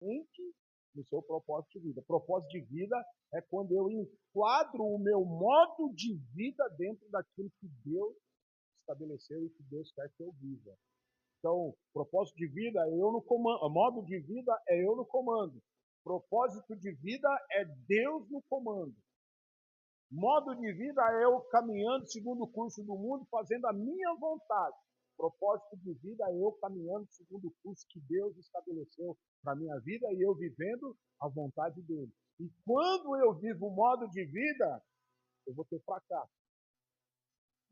Entre no seu propósito de vida. Propósito de vida é quando eu enquadro o meu modo de vida dentro daquilo que Deus estabeleceu e que Deus quer que eu viva. Então, propósito de vida é eu no comando, modo de vida é eu no comando. Propósito de vida é Deus no comando. Modo de vida é eu caminhando segundo o curso do mundo, fazendo a minha vontade. Propósito de vida é eu caminhando segundo o curso que Deus estabeleceu para a minha vida e eu vivendo a vontade dele. E quando eu vivo o modo de vida, eu vou ter fracasso.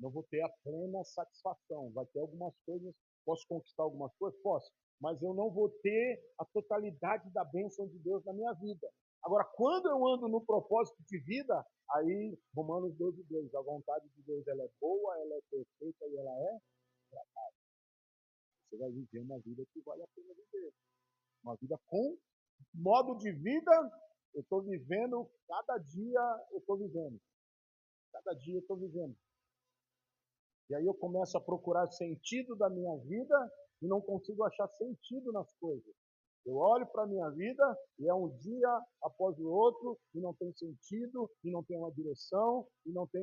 Não vou ter a plena satisfação. Vai ter algumas coisas, posso conquistar algumas coisas? Posso. Mas eu não vou ter a totalidade da bênção de Deus na minha vida. Agora, quando eu ando no propósito de vida, aí, Romanos 12:2, a vontade de Deus ela é boa, ela é perfeita e ela é agradável. Você vai viver uma vida que vale a pena viver. Uma vida com modo de vida, eu estou vivendo, cada dia eu estou vivendo. Cada dia eu estou vivendo. E aí eu começo a procurar sentido da minha vida e não consigo achar sentido nas coisas. Eu olho para a minha vida e é um dia após o outro e não tem sentido, e não tem uma direção, e não tem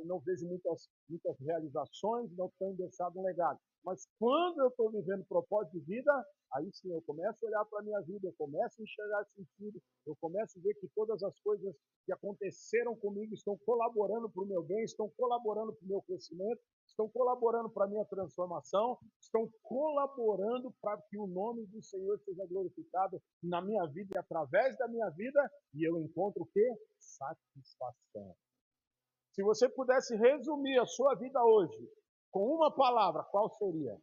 não vejo muitas realizações, não tenho deixado um legado. Mas quando eu estou vivendo propósito de vida, aí sim eu começo a olhar para a minha vida, eu começo a enxergar sentido, eu começo a ver que todas as coisas que aconteceram comigo estão colaborando para o meu bem, estão colaborando para o meu crescimento, estão colaborando para a minha transformação, estão colaborando para que o nome do Senhor seja glorificado na minha vida e através da minha vida, e eu encontro o quê? Satisfação. Se você pudesse resumir a sua vida hoje com uma palavra, qual seria?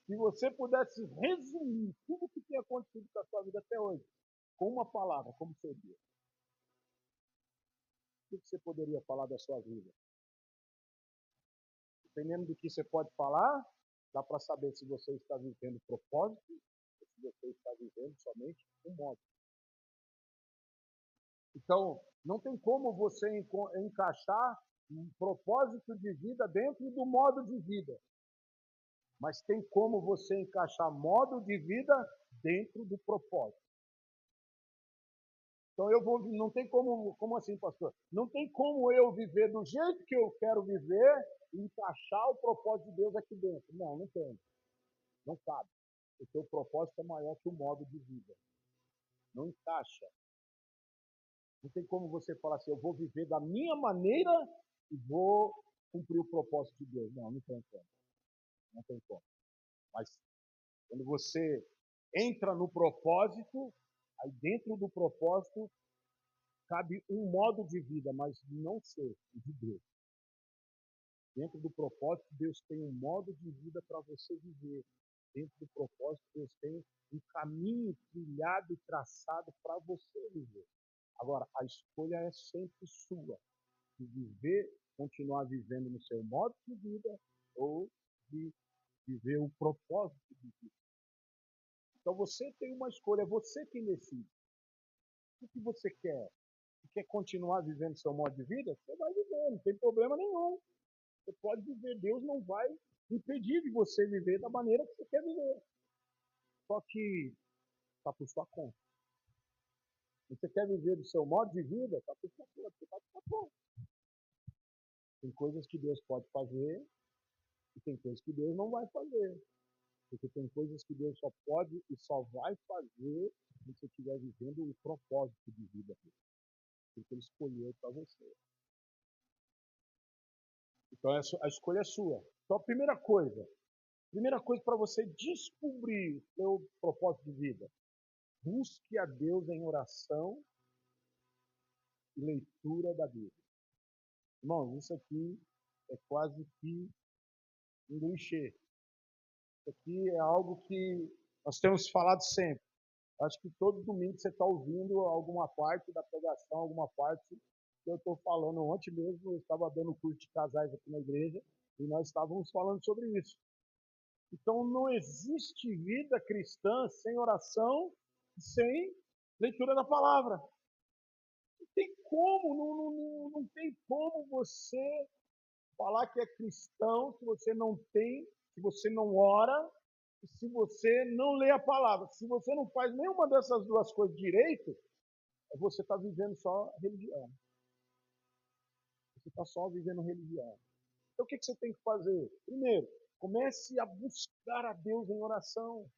Se você pudesse resumir tudo o que tem acontecido com a sua vida até hoje, com uma palavra, como seria? O que você poderia falar da sua vida? Dependendo do que você pode falar, dá para saber se você está vivendo propósito ou se você está vivendo somente um modo. Então, não tem como você encaixar um propósito de vida dentro do modo de vida, mas tem como você encaixar modo de vida dentro do propósito. Então não tem como assim, pastor? Não tem como eu viver do jeito que eu quero viver e encaixar o propósito de Deus aqui dentro. Não, não tem. Não cabe. O seu propósito é maior que o modo de vida. Não encaixa. Não tem como você falar assim, eu vou viver da minha maneira e vou cumprir o propósito de Deus. Não, não tem como. Não tem como. Mas quando você entra no propósito, aí dentro do propósito cabe um modo de vida, mas não ser o de Deus. Dentro do propósito, Deus tem um modo de vida para você viver. Dentro do propósito, Deus tem um caminho trilhado e traçado para você viver. Agora, a escolha é sempre sua, de viver, continuar vivendo no seu modo de vida ou de viver o propósito de vida. Então você tem uma escolha, é você quem decide. O que você quer? Você quer continuar vivendo seu modo de vida? Você vai viver, não tem problema nenhum. Você pode viver, Deus não vai impedir de você viver da maneira que você quer viver. Só que está por sua conta. Você quer viver do seu modo de vida? Está por sua conta, está por sua conta. Tem coisas que Deus pode fazer e tem coisas que Deus não vai fazer. Porque tem coisas que Deus só pode e só vai fazer se você estiver vivendo o propósito de vida dele. Que ele escolheu para você. Então a escolha é sua. Então primeira coisa para você descobrir o seu propósito de vida, busque a Deus em oração e leitura da Bíblia. Irmãos, isso aqui é quase que um clichê. Isso aqui é algo que nós temos falado sempre. Acho que todo domingo você está ouvindo alguma parte da pregação, alguma parte que eu estou falando. Ontem mesmo eu estava dando curso de casais aqui na igreja e nós estávamos falando sobre isso. Então não existe vida cristã sem oração, sem leitura da palavra. Não, não, não, não, tem como você, Falar que é cristão se você não tem, se você não ora, se você não lê a palavra. Se você não faz nenhuma dessas duas coisas direito, você está vivendo só religião. Você está só vivendo religião. Então o que você tem que fazer? Primeiro, comece a buscar a Deus em oração.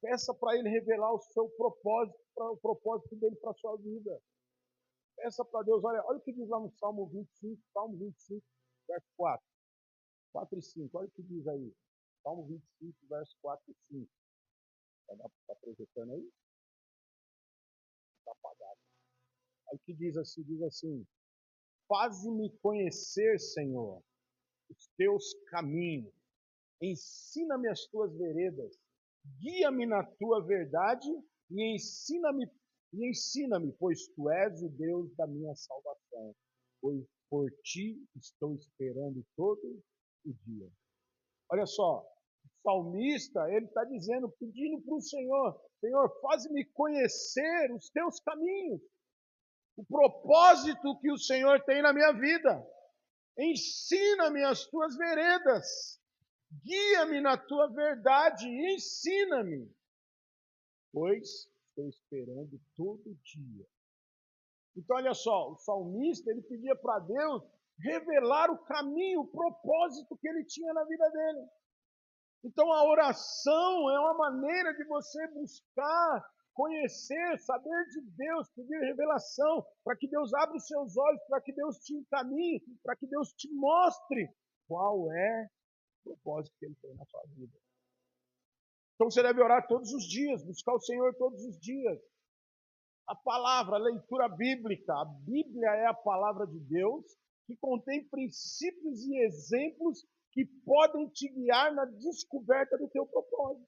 Peça para Ele revelar o seu propósito, o propósito dele para a sua vida. Peça para Deus, olha o que diz lá no Salmo 25, verso 4. 4 e 5, olha o que diz aí. Salmo 25, verso 4 e 5. Está projetando aí? Está apagado. Olha o que diz assim, faze-me conhecer, Senhor, os teus caminhos. Ensina-me as tuas veredas. Guia-me na tua verdade e ensina-me, pois tu és o Deus da minha salvação. Pois por ti estou esperando todo o dia. Olha só, o salmista, ele está dizendo, pedindo para o Senhor, faz-me conhecer os teus caminhos, o propósito que o Senhor tem na minha vida. Ensina-me as tuas veredas. Guia-me na tua verdade e ensina-me, pois estou esperando todo dia. Então, olha só, o salmista, ele pedia para Deus revelar o caminho, o propósito que ele tinha na vida dele. Então, a oração é uma maneira de você buscar, conhecer, saber de Deus, pedir revelação, para que Deus abra os seus olhos, para que Deus te encaminhe, para que Deus te mostre qual é propósito que ele tem na sua vida. Então você deve orar todos os dias, buscar o Senhor todos os dias. A palavra, a leitura bíblica. A Bíblia é a palavra de Deus que contém princípios e exemplos que podem te guiar na descoberta do teu propósito.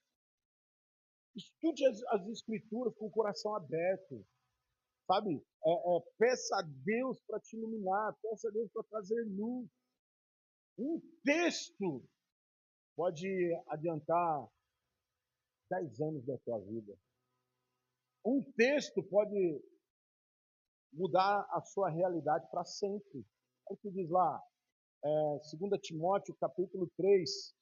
Estude as Escrituras com o coração aberto. Sabe? Peça a Deus para te iluminar, peça a Deus para trazer luz. Um texto pode adiantar 10 anos da tua vida. Um texto pode mudar a sua realidade para sempre. Olha o que diz lá, 2 Timóteo, capítulo 3,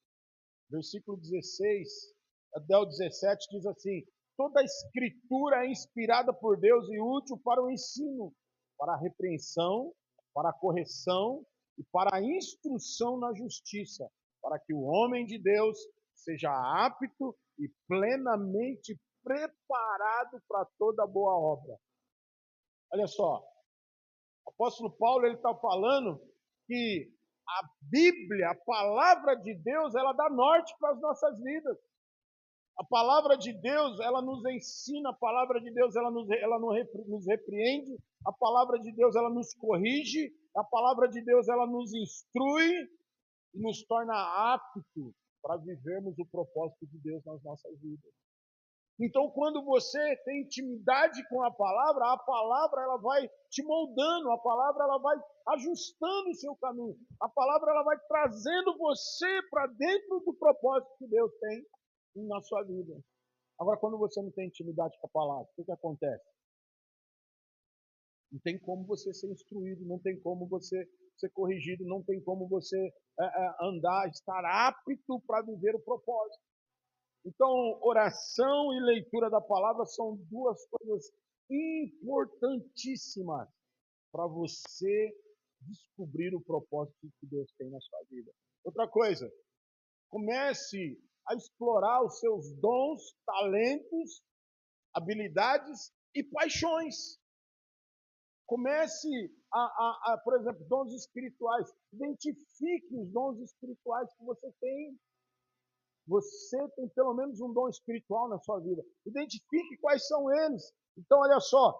versículo 16 até o 17, diz assim: toda a escritura é inspirada por Deus e útil para o ensino, para a repreensão, para a correção e para a instrução na justiça, para que o homem de Deus seja apto e plenamente preparado para toda boa obra. Olha só, o apóstolo Paulo está falando que a Bíblia, a palavra de Deus, ela dá norte para as nossas vidas. A palavra de Deus, ela nos ensina, a palavra de Deus, ela nos repreende, a palavra de Deus, ela nos corrige, a palavra de Deus, ela nos instrui e nos torna apto para vivermos o propósito de Deus nas nossas vidas. Então, quando você tem intimidade com a palavra ela vai te moldando, a palavra ela vai ajustando o seu caminho, a palavra ela vai trazendo você para dentro do propósito que Deus tem na sua vida. Agora, quando você não tem intimidade com a palavra, o que acontece? Não tem como você ser instruído, não tem como você ser corrigido, não tem como você estar apto para viver o propósito. Então, oração e leitura da palavra são duas coisas importantíssimas para você descobrir o propósito que Deus tem na sua vida. Outra coisa, comece a explorar os seus dons, talentos, habilidades e paixões. Comece por exemplo, dons espirituais. Identifique os dons espirituais que você tem. Você tem pelo menos um dom espiritual na sua vida. Identifique quais são eles. Então, olha só,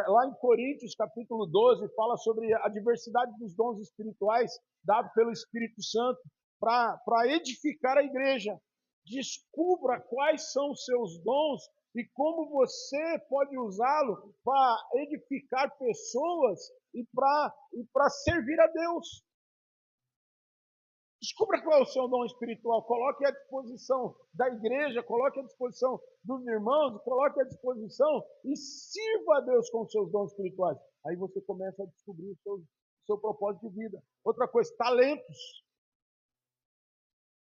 lá em Coríntios, capítulo 12, fala sobre a diversidade dos dons espirituais dados pelo Espírito Santo para edificar a igreja. Descubra quais são os seus dons e como você pode usá-lo para edificar pessoas e para servir a Deus. Descubra qual é o seu dom espiritual, coloque à disposição da igreja, coloque à disposição dos irmãos, coloque à disposição e sirva a Deus com os seus dons espirituais. Aí você começa a descobrir os seu propósito de vida. Outra coisa, talentos.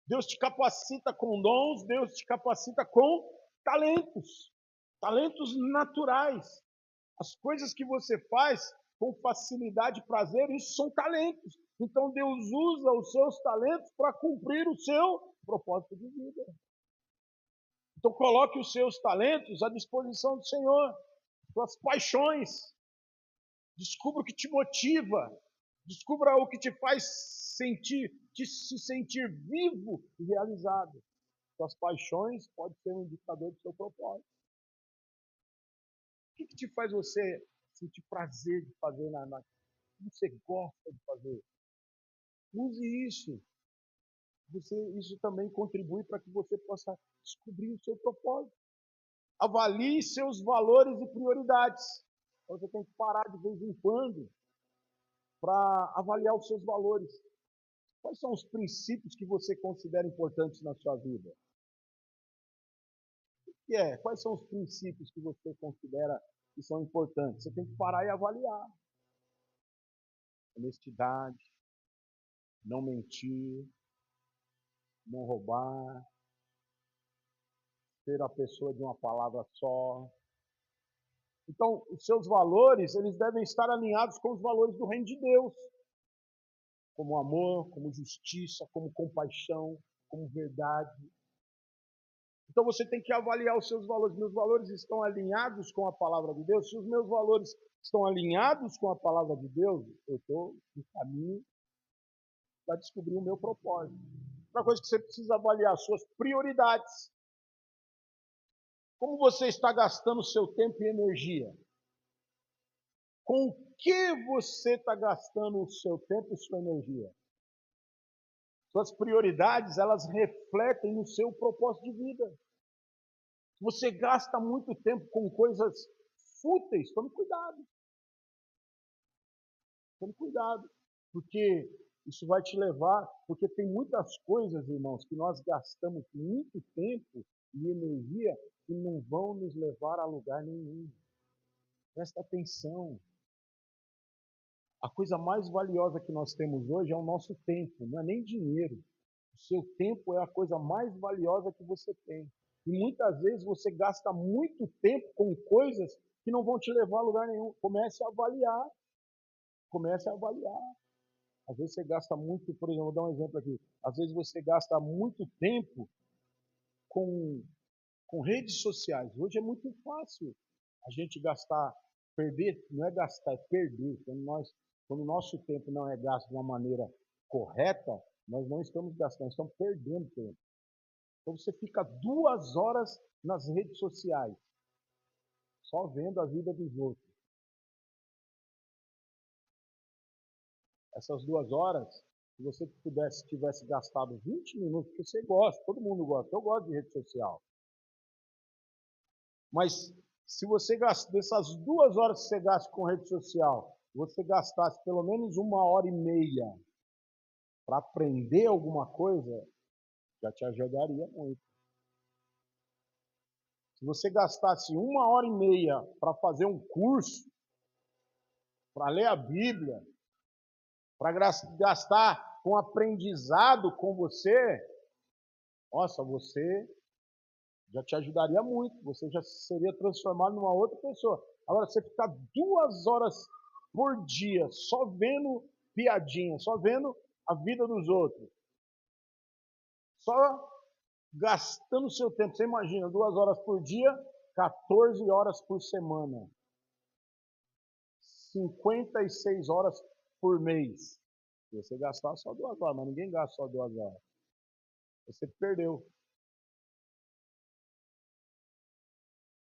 Deus te capacita com dons, Deus te capacita com talentos. Talentos naturais. As coisas que você faz com facilidade e prazer, isso são talentos. Então Deus usa os seus talentos para cumprir o seu propósito de vida. Então coloque os seus talentos à disposição do Senhor, suas paixões. Descubra o que te motiva, descubra o que te faz se sentir vivo e realizado. Suas paixões podem ser um indicador do seu propósito. O que te faz você sentir prazer de fazer o que você gosta de fazer? Use isso. Isso também contribui para que você possa descobrir o seu propósito. Avalie seus valores e prioridades. Você tem que parar de vez em quando para avaliar os seus valores. Quais são os princípios que você considera importantes na sua vida? Quais são os princípios que você considera que são importantes? Você tem que parar e avaliar. Honestidade, não mentir, não roubar, ser a pessoa de uma palavra só. Então, os seus valores, eles devem estar alinhados com os valores do reino de Deus. Como amor, como justiça, como compaixão, como verdade. Então você tem que avaliar os seus valores. Meus valores estão alinhados com a palavra de Deus? Se os meus valores estão alinhados com a palavra de Deus, eu estou no caminho para descobrir o meu propósito. Outra coisa que você precisa avaliar, as suas prioridades. Como você está gastando seu tempo e energia? Com o que você está gastando o seu tempo e sua energia? Suas prioridades, elas refletem no seu propósito de vida. Se você gasta muito tempo com coisas fúteis, tome cuidado. Tome cuidado, porque isso vai te levar, porque tem muitas coisas, irmãos, que nós gastamos muito tempo e energia que não vão nos levar a lugar nenhum. Presta atenção. A coisa mais valiosa que nós temos hoje é o nosso tempo, não é nem dinheiro. O seu tempo é a coisa mais valiosa que você tem. E muitas vezes você gasta muito tempo com coisas que não vão te levar a lugar nenhum. Comece a avaliar. Comece a avaliar. Às vezes você gasta muito, por exemplo, vou dar um exemplo aqui. Às vezes você gasta muito tempo com redes sociais. Hoje é muito fácil a gente gastar, perder, não é gastar, é perder. Quando o nosso tempo não é gasto de uma maneira correta, nós não estamos gastando, estamos perdendo tempo. Então você fica 2 horas nas redes sociais, só vendo a vida dos outros. Essas 2 horas, se você tivesse gastado 20 minutos, porque você gosta, todo mundo gosta, eu gosto de rede social. Mas se você gasta, dessas 2 horas que você gasta com rede social, você gastasse pelo menos 1h30 para aprender alguma coisa, já te ajudaria muito. Se você gastasse 1h30 para fazer um curso, para ler a Bíblia, para gastar com aprendizado com você, nossa, você já te ajudaria muito, você já seria transformado numa outra pessoa. Agora, você ficar 2 horas por dia só vendo piadinha, só vendo a vida dos outros, só gastando seu tempo. Você imagina, 2 horas por dia, 14 horas por semana, 56 horas por mês. Se você gastar só 2 horas, mas ninguém gasta só 2 horas. Você perdeu.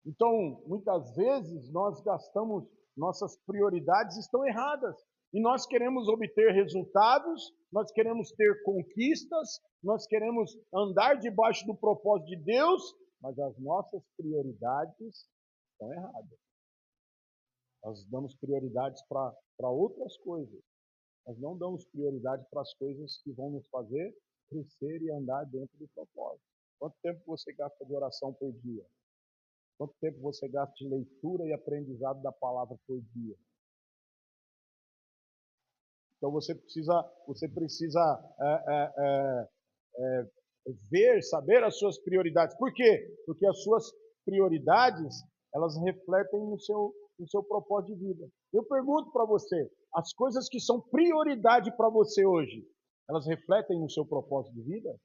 Então, muitas vezes nós gastamos, nossas prioridades estão erradas. E nós queremos obter resultados, nós queremos ter conquistas, nós queremos andar debaixo do propósito de Deus, mas as nossas prioridades estão erradas. Nós damos prioridades para outras coisas. Nós não damos prioridade para as coisas que vão nos fazer crescer e andar dentro do propósito. Quanto tempo você gasta de oração por dia? Quanto tempo você gasta de leitura e aprendizado da palavra por dia? Então você precisa ver, saber as suas prioridades. Por quê? Porque as suas prioridades, elas refletem no seu propósito de vida. Eu pergunto para você, as coisas que são prioridade para você hoje, elas refletem no seu propósito de vida?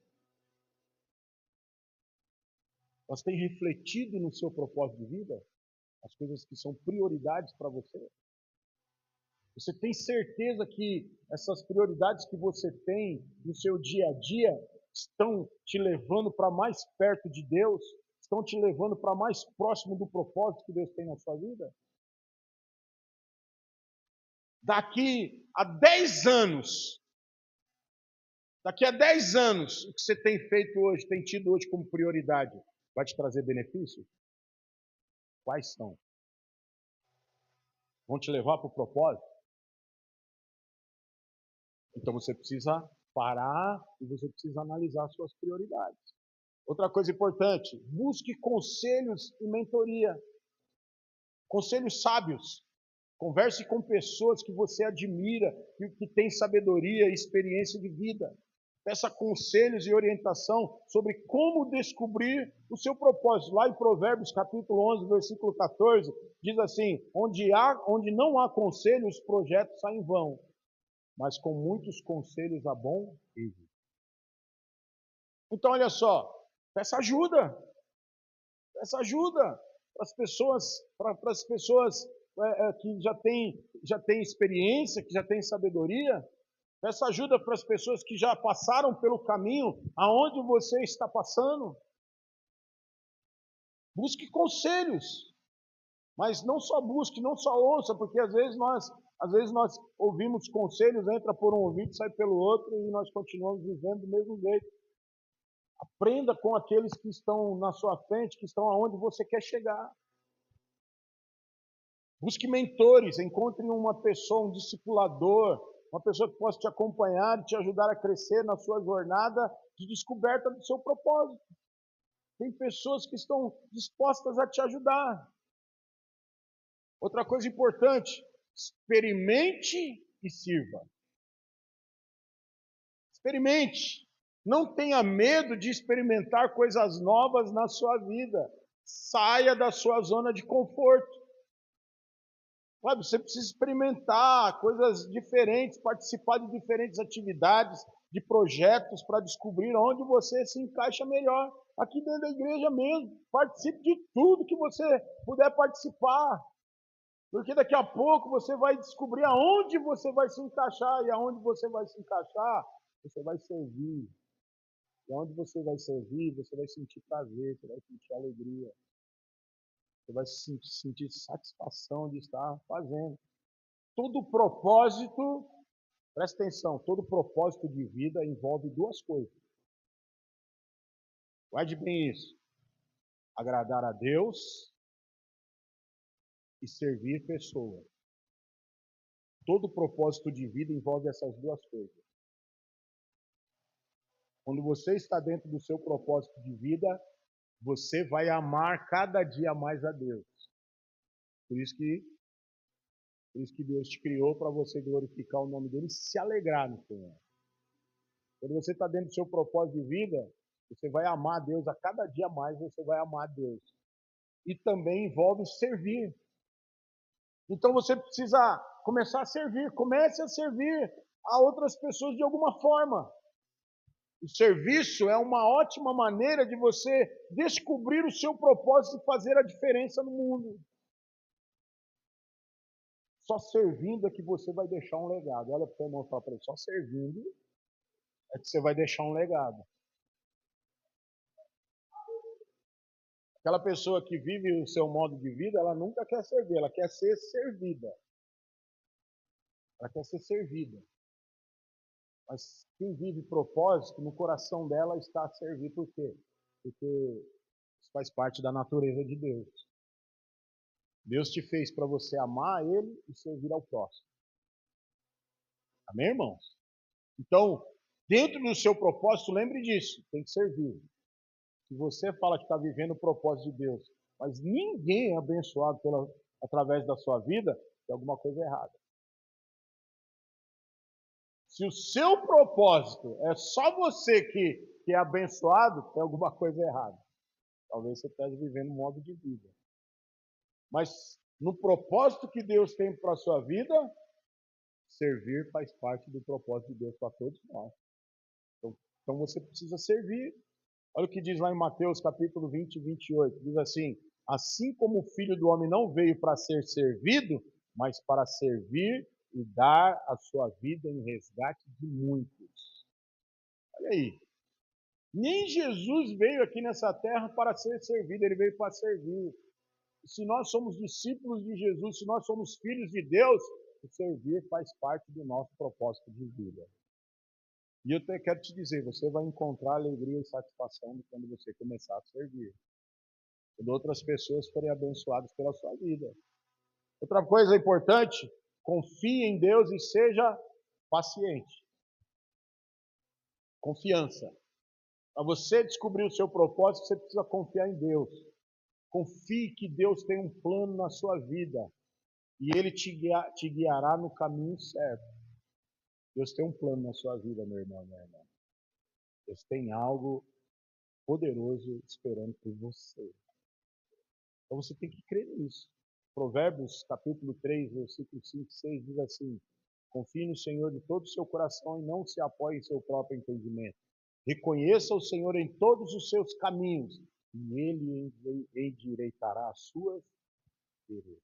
Elas têm refletido no seu propósito de vida? As coisas que são prioridades para você? Você tem certeza que essas prioridades que você tem no seu dia a dia estão te levando para mais perto de Deus? Estão te levando para mais próximo do propósito que Deus tem na sua vida? Daqui a 10 anos, o que você tem feito hoje, tem tido hoje como prioridade, vai te trazer benefícios? Quais são? Vão te levar para o propósito? Então você precisa parar e você precisa analisar suas prioridades. Outra coisa importante, busque conselhos e mentoria. Conselhos sábios. Converse com pessoas que você admira, que têm sabedoria e experiência de vida. Peça conselhos e orientação sobre como descobrir o seu propósito. Lá em Provérbios, capítulo 11, versículo 14, diz assim: onde não há conselho, os projetos saem em vão, mas com muitos conselhos há bom êxito. Então, olha só, peça ajuda. Peça ajuda para as pessoas que já têm experiência, que já têm sabedoria. Peça ajuda para as pessoas que já passaram pelo caminho aonde você está passando. Busque conselhos, mas não só busque, não só ouça, porque às vezes nós ouvimos conselhos, entra por um ouvido, sai pelo outro e nós continuamos vivendo do mesmo jeito. Aprenda com aqueles que estão na sua frente, que estão aonde você quer chegar. Busque mentores, encontre uma pessoa, um discipulador, uma pessoa que possa te acompanhar e te ajudar a crescer na sua jornada de descoberta do seu propósito. Tem pessoas que estão dispostas a te ajudar. Outra coisa importante, experimente e sirva. Experimente. Não tenha medo de experimentar coisas novas na sua vida. Saia da sua zona de conforto. Sabe, você precisa experimentar coisas diferentes, participar de diferentes atividades, de projetos para descobrir onde você se encaixa melhor. Aqui dentro da igreja mesmo, participe de tudo que você puder participar. Porque daqui a pouco você vai descobrir aonde você vai se encaixar, e aonde você vai se encaixar, você vai servir. E aonde você vai servir, você vai sentir prazer, você vai sentir alegria. Você vai sentir satisfação de estar fazendo. Todo propósito, presta atenção, todo propósito de vida envolve duas coisas. Guarde bem isso. Agradar a Deus e servir pessoas. Todo propósito de vida envolve essas duas coisas. Quando você está dentro do seu propósito de vida, você vai amar cada dia mais a Deus. Por isso que Deus te criou para você glorificar o nome dele e se alegrar no Senhor. Quando você está dentro do seu propósito de vida, você vai amar a Deus a cada dia mais, você vai amar a Deus. E também envolve servir. Então você precisa começar a servir, comece a servir a outras pessoas de alguma forma. O serviço é uma ótima maneira de você descobrir o seu propósito e fazer a diferença no mundo. Só servindo é que você vai deixar um legado. Olha para o seu irmão e fala para ele, só servindo é que você vai deixar um legado. Aquela pessoa que vive o seu modo de vida, ela nunca quer servir, ela quer ser servida. Ela quer ser servida. Mas quem vive propósito, no coração dela está a servir. Por quê? Porque isso faz parte da natureza de Deus. Deus te fez para você amar Ele e servir ao próximo. Amém, irmãos? Então, dentro do seu propósito, lembre disso, tem que servir. Se você fala que está vivendo o propósito de Deus, mas ninguém é abençoado através da sua vida, tem alguma coisa errada. Se o seu propósito é só você que é abençoado, tem alguma coisa errada. Talvez você esteja vivendo um modo de vida. Mas no propósito que Deus tem para a sua vida, servir faz parte do propósito de Deus para todos nós. Então você precisa servir. Olha o que diz lá em Mateus capítulo 20 e 28. Diz assim: assim como o Filho do Homem não veio para ser servido, mas para servir e dar a sua vida em resgate de muitos. Olha aí. Nem Jesus veio aqui nessa terra para ser servido, ele veio para servir. E se nós somos discípulos de Jesus, se nós somos filhos de Deus, o servir faz parte do nosso propósito de vida. E eu quero te dizer, você vai encontrar alegria e satisfação quando você começar a servir. Quando outras pessoas forem abençoadas pela sua vida. Outra coisa importante, confie em Deus e seja paciente. Confiança. Para você descobrir o seu propósito, você precisa confiar em Deus. Confie que Deus tem um plano na sua vida e Ele te guiará no caminho certo. Deus tem um plano na sua vida, meu irmão, minha irmã. Deus tem algo poderoso esperando por você. Então você tem que crer nisso. Provérbios capítulo 3, versículo 5 e 6 diz assim: confie no Senhor de todo o seu coração e não se apoie em seu próprio entendimento. Reconheça o Senhor em todos os seus caminhos e Ele endireitará as suas veredas.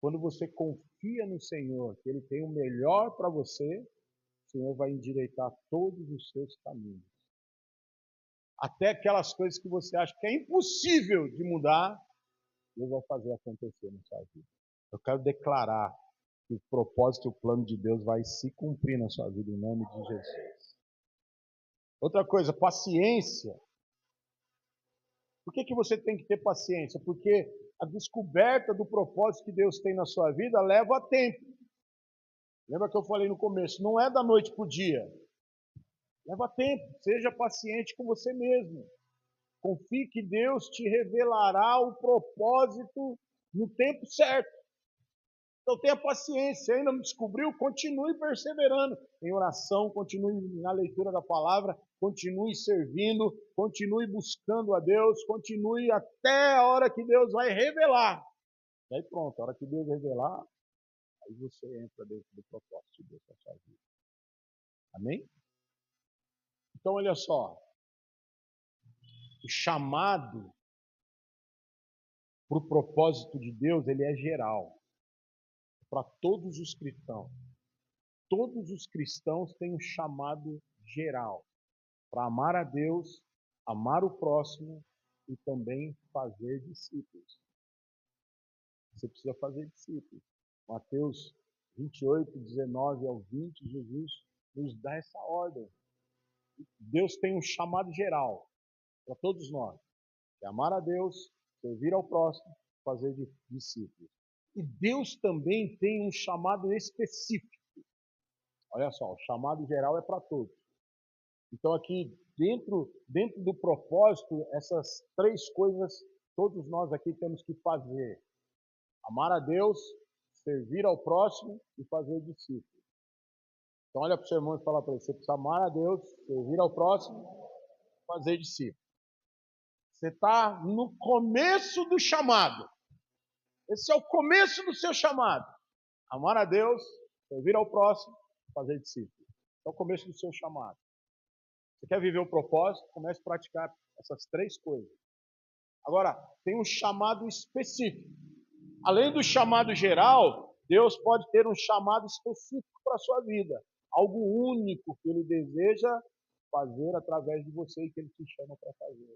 Quando você confia no Senhor, que Ele tem o melhor para você, o Senhor vai endireitar todos os seus caminhos. Até aquelas coisas que você acha que é impossível de mudar, Deus vai fazer acontecer na sua vida. Eu quero declarar que o propósito e o plano de Deus vai se cumprir na sua vida, em nome de Jesus. Outra coisa, paciência. Por que você tem que ter paciência? Porque a descoberta do propósito que Deus tem na sua vida leva tempo. Lembra que eu falei no começo? Não é da noite para o dia. Leva tempo. Seja paciente com você mesmo. Confie que Deus te revelará o propósito no tempo certo. Então tenha paciência, ainda não descobriu, continue perseverando em oração, continue na leitura da palavra, continue servindo, continue buscando a Deus, continue até a hora que Deus vai revelar. E aí pronto, a hora que Deus revelar, aí você entra dentro do propósito de Deus para a sua vida. Amém? Então olha só, o chamado para o propósito de Deus, ele é geral, para todos os cristãos. Todos os cristãos têm um chamado geral para amar a Deus, amar o próximo e também fazer discípulos. Você precisa fazer discípulos. Mateus 28, 19 ao 20, Jesus nos dá essa ordem. Deus tem um chamado geral para todos nós. É amar a Deus, servir ao próximo, fazer discípulos. E Deus também tem um chamado específico. Olha só, o chamado geral é para todos. Então aqui, dentro do propósito, essas três coisas, todos nós aqui temos que fazer. Amar a Deus, servir ao próximo e fazer discípulos. Então olha para o seu irmão e fala para ele, você precisa amar a Deus, servir ao próximo, fazer discípulos. Você está no começo do chamado. Esse é o começo do seu chamado. Amar a Deus, servir ao próximo, fazer discípulos. É o começo do seu chamado. Você quer viver o propósito? Comece a praticar essas três coisas. Agora, tem um chamado específico. Além do chamado geral, Deus pode ter um chamado específico para a sua vida. Algo único que Ele deseja fazer através de você e que Ele te chama para fazer.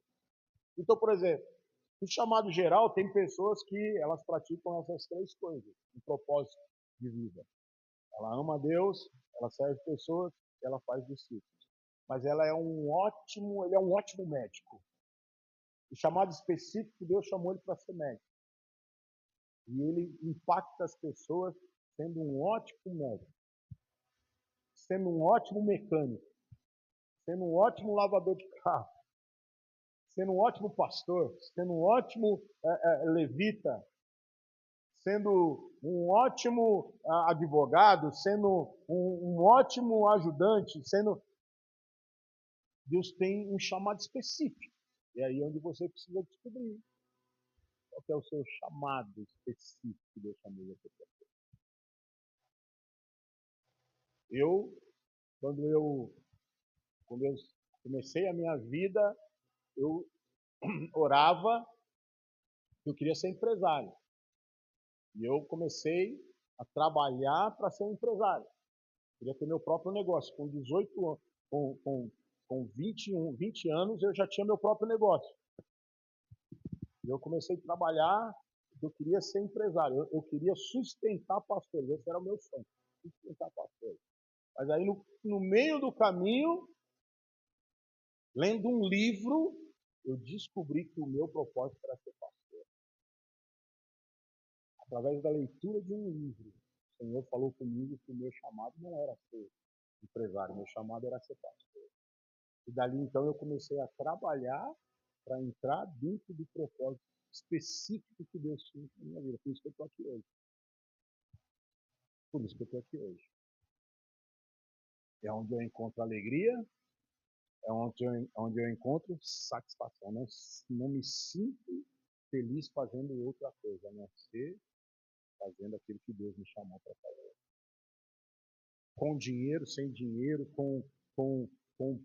Então, por exemplo, no chamado geral, tem pessoas que elas praticam essas três coisas, um propósito de vida. Ela ama a Deus, ela serve pessoas, ela faz discípulos. Mas ele é um ótimo médico. O chamado específico, Deus chamou ele para ser médico. E ele impacta as pessoas sendo um ótimo médico, sendo um ótimo mecânico, sendo um ótimo lavador de carro, sendo um ótimo pastor, sendo um ótimo levita, sendo um ótimo advogado, sendo um ótimo ajudante, Deus tem um chamado específico. E é aí onde você precisa descobrir qual que é o seu chamado específico que Deus chamou você para. Quando eu comecei a minha vida, eu orava que eu queria ser empresário. E eu comecei a trabalhar para ser um empresário. Eu queria ter meu próprio negócio. Com 18 anos, com 20 anos, eu já tinha meu próprio negócio. E eu comecei a trabalhar, eu queria ser empresário. Eu queria sustentar pastores. Esse era o meu sonho, sustentar pastores. Mas aí, no meio do caminho, lendo um livro, eu descobri que o meu propósito era ser pastor. Através da leitura de um livro, o Senhor falou comigo que o meu chamado não era ser empresário, meu chamado era ser pastor. E dali então eu comecei a trabalhar para entrar dentro do propósito específico que Deus tinha na minha vida. Por isso que eu estou aqui hoje. Por isso que eu estou aqui hoje. É onde eu encontro alegria, é onde eu encontro satisfação. Não me sinto feliz fazendo outra coisa, a não ser fazendo aquilo que Deus me chamou para fazer. Com dinheiro, sem dinheiro, com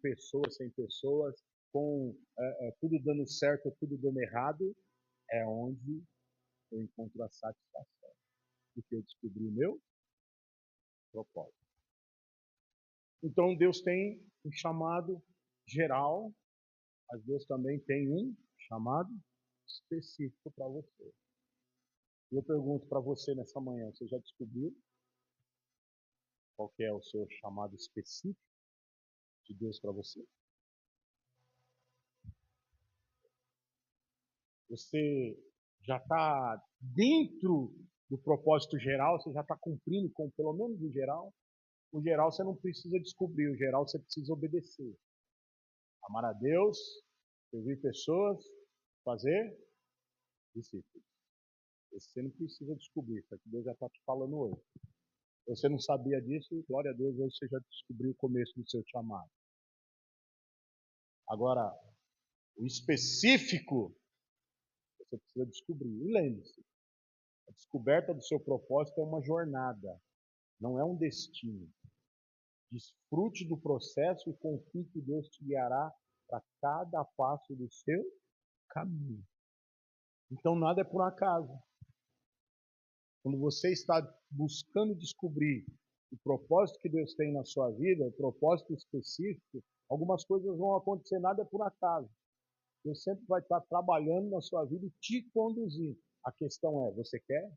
pessoas, sem pessoas, com tudo dando certo, tudo dando errado, é onde eu encontro a satisfação. Porque eu descobri o meu propósito. Então Deus tem um chamado geral, mas Deus também tem um chamado específico para você. E eu pergunto para você nessa manhã, você já descobriu qual que é o seu chamado específico de Deus para você? Você já está dentro do propósito geral, você já está cumprindo com pelo menos o geral? O geral você não precisa descobrir, o geral você precisa obedecer. Amar a Deus, servir pessoas, fazer discípulos. Esse você não precisa descobrir, isso aqui Deus já está te falando hoje. Se você não sabia disso, glória a Deus, hoje você já descobriu o começo do seu chamado. Agora, o específico, você precisa descobrir. E lembre-se, a descoberta do seu propósito é uma jornada, não é um destino. Desfrute do processo e confie que Deus te guiará para cada passo do seu caminho. Então nada é por acaso. Quando você está buscando descobrir o propósito que Deus tem na sua vida, o propósito específico, algumas coisas vão acontecer, nada é por acaso. Deus sempre vai estar trabalhando na sua vida e te conduzindo. A questão é, você quer?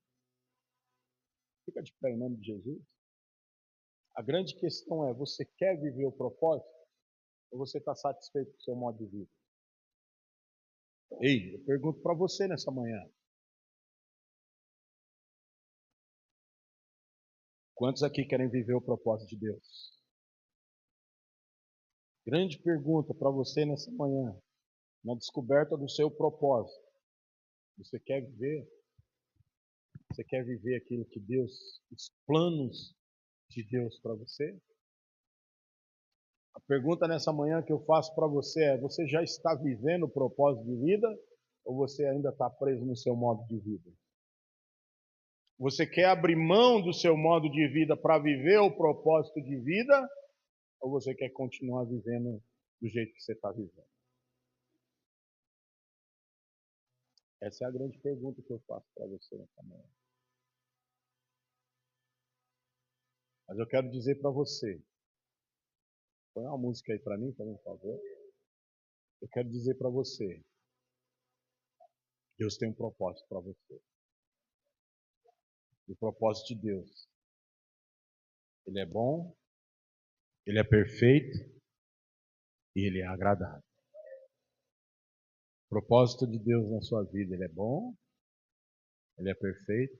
Fica de pé em nome de Jesus. A grande questão é, você quer viver o propósito? Ou você está satisfeito com o seu modo de vida? Ei, eu pergunto para você nessa manhã. Quantos aqui querem viver o propósito de Deus? Grande pergunta para você nessa manhã. Na descoberta do seu propósito. Você quer viver? Você quer viver aquilo que Deus, os planos de Deus para você? A pergunta nessa manhã que eu faço para você é: você já está vivendo o propósito de vida ou você ainda está preso no seu modo de vida? Você quer abrir mão do seu modo de vida para viver o propósito de vida ou você quer continuar vivendo do jeito que você está vivendo? Essa é a grande pergunta que eu faço para você nessa manhã. Mas eu quero dizer para você, põe uma música aí para mim, por favor. Eu quero dizer para você, Deus tem um propósito para você. O propósito de Deus, Ele é bom, Ele é perfeito e Ele é agradável. O propósito de Deus na sua vida, Ele é bom, Ele é perfeito